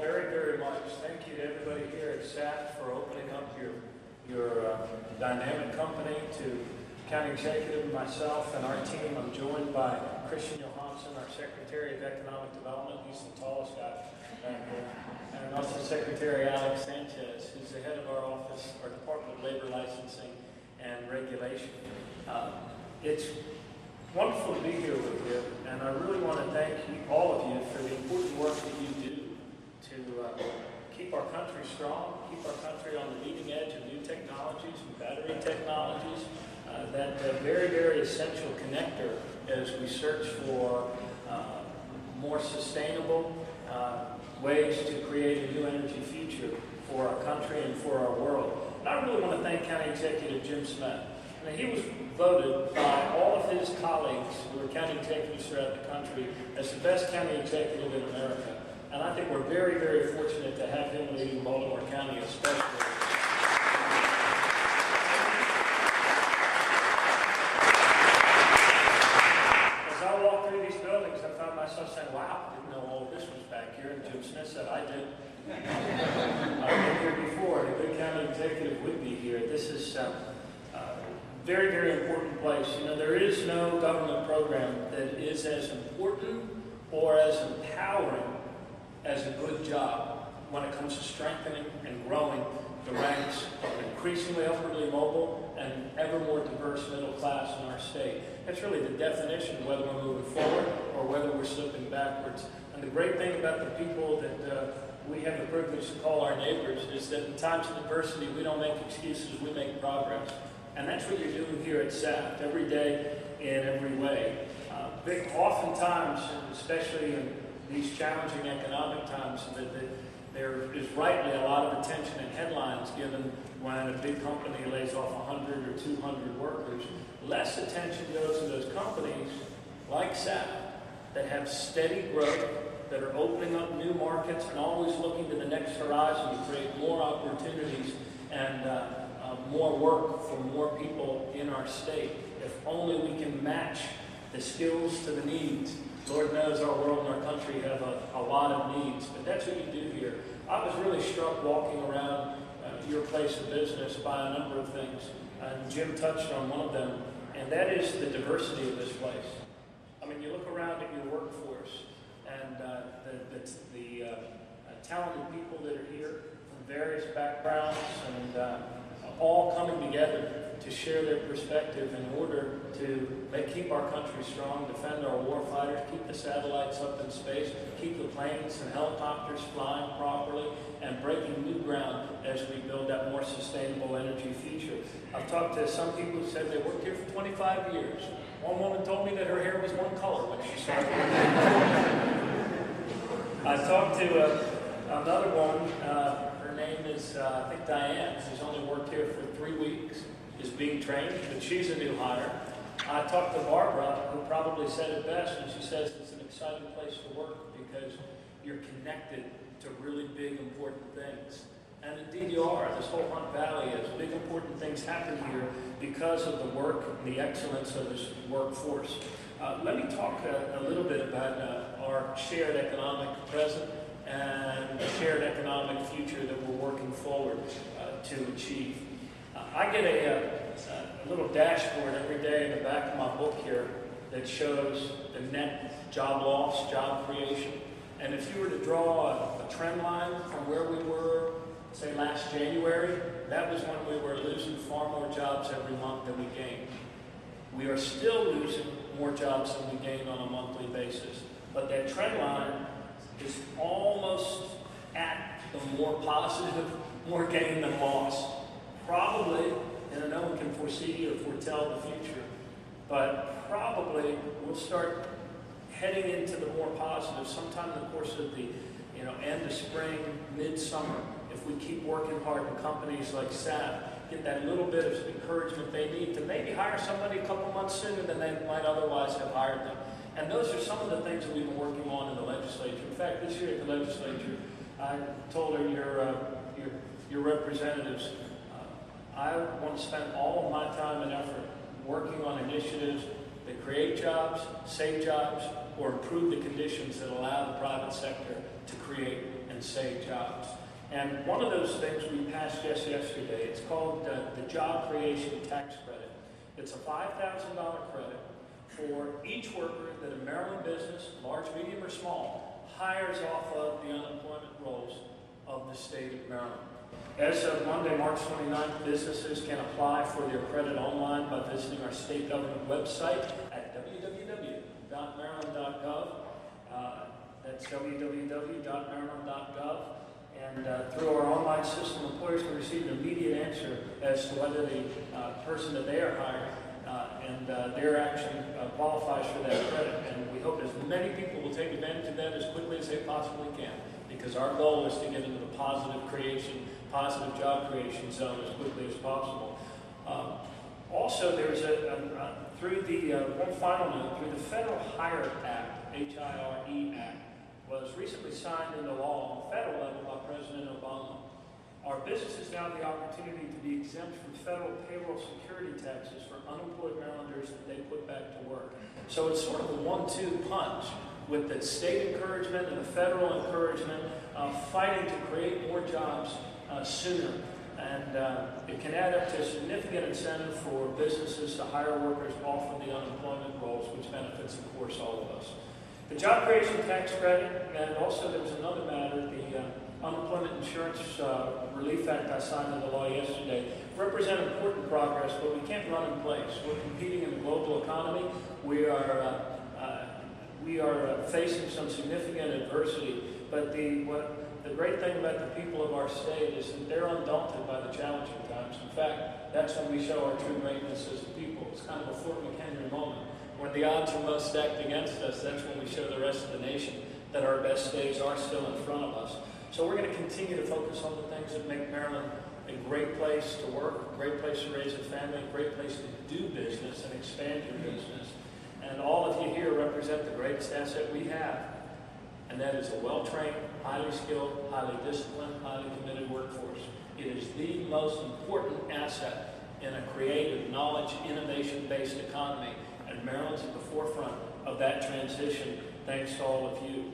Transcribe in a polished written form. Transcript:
very, very much. Thank you to everybody here at Saft for opening up your dynamic company, to County Executive, myself, and our team. I'm joined by Christian Johansson, our Secretary of Economic Development. He's the tallest guy back there. And also Secretary Alex Sanchez, who's the head of our office, our Department of Labor Licensing and Regulation. It's wonderful to be here with you, and I really want to thank all of you for the important work that you do to keep our country strong, keep our country on the leading edge of new technologies and battery technologies, that very, very essential connector as we search for more sustainable ways to create a new energy future for our country and for our world. And I really want to thank County Executive Jim Smith. Now, he was voted by all of his colleagues who are county executives throughout the country as the best county executive in America. And I think we're very, very fortunate to have him leading Baltimore County especially. As I walked through these buildings, I found myself saying, wow, I didn't know all this was back here. And Jim Smith said, I did. I've been here before, and a good county executive would be here. This is very, very important place. You know, there is no government program that is as important or as empowering as a good job when it comes to strengthening and growing the ranks of an increasingly upwardly mobile and ever more diverse middle class in our state. That's really the definition of whether we're moving forward or whether we're slipping backwards. And the great thing about the people that we have the privilege to call our neighbors is that in times of adversity, we don't make excuses, we make progress. And that's what you're doing here at Saft, every day in every way. Oftentimes, especially in these challenging economic times, that there is rightly a lot of attention and headlines given when a big company lays off 100 or 200 workers. Less attention goes to those companies like Saft that have steady growth, that are opening up new markets and always looking to the next horizon to create more opportunities and more work for more people in our state. If only we can match the skills to the needs. Lord knows our world and our country have a lot of needs, but that's what you do here. I was really struck walking around your place of business by a number of things. Jim touched on one of them, and that is the diversity of this place. I mean, you look around at your workforce and the talented people that are here from various backgrounds and all coming together to share their perspective in order to keep our country strong, defend our war fighters, keep the satellites up in space, keep the planes and helicopters flying properly, and breaking new ground as we build that more sustainable energy future. I've talked to some people who said they worked here for 25 years. One woman told me that her hair was one color when she started. I talked to another woman. Her name is, I think, Diane. She's only worked here for 3 weeks, is being trained, but she's a new hire. I talked to Barbara, who probably said it best, and she says it's an exciting place to work because you're connected to really big, important things. And indeed you are. This whole Hunt Valley is big, important things happen here because of the work and the excellence of this workforce. Let me talk a little bit about our shared economic present and the shared economic future that we're working forward to achieve. I get a little dashboard every day in the back of my book here that shows the net job loss, job creation. And if you were to draw a trend line from where we were, say last January, that was when we were losing far more jobs every month than we gained. We are still losing more jobs than we gain on a monthly basis. But that trend line is almost at the more positive, more gain than loss. Probably, and no one can foresee or foretell the future, but probably we'll start heading into the more positive sometime in the course of the end of spring, mid-summer. If we keep working hard in companies like Saft, get that little bit of encouragement they need to maybe hire somebody a couple months sooner than they might otherwise have hired them. And those are some of the things that we've been working on in the legislature. In fact, this year at the legislature, I told her, your representatives, I want to spend all of my time and effort working on initiatives that create jobs, save jobs, or improve the conditions that allow the private sector to create and save jobs. And one of those things we passed just yesterday, it's called the Job Creation Tax Credit. It's a $5,000 credit for each worker that a Maryland business, large, medium, or small, hires off of the unemployment rolls of the state of Maryland. As of Monday, March 29th, businesses can apply for their credit online by visiting our state government website at www.maryland.gov. That's www.maryland.gov. And through our online system, employers can receive an immediate answer as to whether the person that they are hiring and their action qualifies for that credit. And we hope as many people will take advantage of that as quickly as they possibly can, because our goal is to get into the positive job creation zone as quickly as possible. Also, there's through the one final note, through the Federal Hire Act, HIRE Act, was recently signed into law on the federal level by President Obama. Our businesses now have the opportunity to be exempt from federal payroll security taxes for unemployed Marylanders that they put back to work. So it's sort of a 1-2 punch with the state encouragement and the federal encouragement fighting to create more jobs sooner. And it can add up to a significant incentive for businesses to hire workers off of the unemployment rolls, which benefits, of course, all of us. The Job Creation Tax Credit, and also there was another matter, the Unemployment Insurance Relief Act I signed into law yesterday, represent important progress, but we can't run in place. We're competing in the global economy. We are facing some significant adversity, but the great thing about the people of our state is that they're undaunted by the challenging times. In fact, that's when we show our true greatness as a people. It's kind of a Fort McHenry moment. When the odds are most stacked against us, that's when we show the rest of the nation that our best days are still in front of us. So we're going to continue to focus on the things that make Maryland a great place to work, a great place to raise a family, a great place to do business and expand your business. And all of you here represent the greatest asset we have, and that is a well-trained, highly skilled, highly disciplined, highly committed workforce. It is the most important asset in a creative, knowledge, innovation-based economy, and Maryland's at the forefront of that transition, thanks to all of you.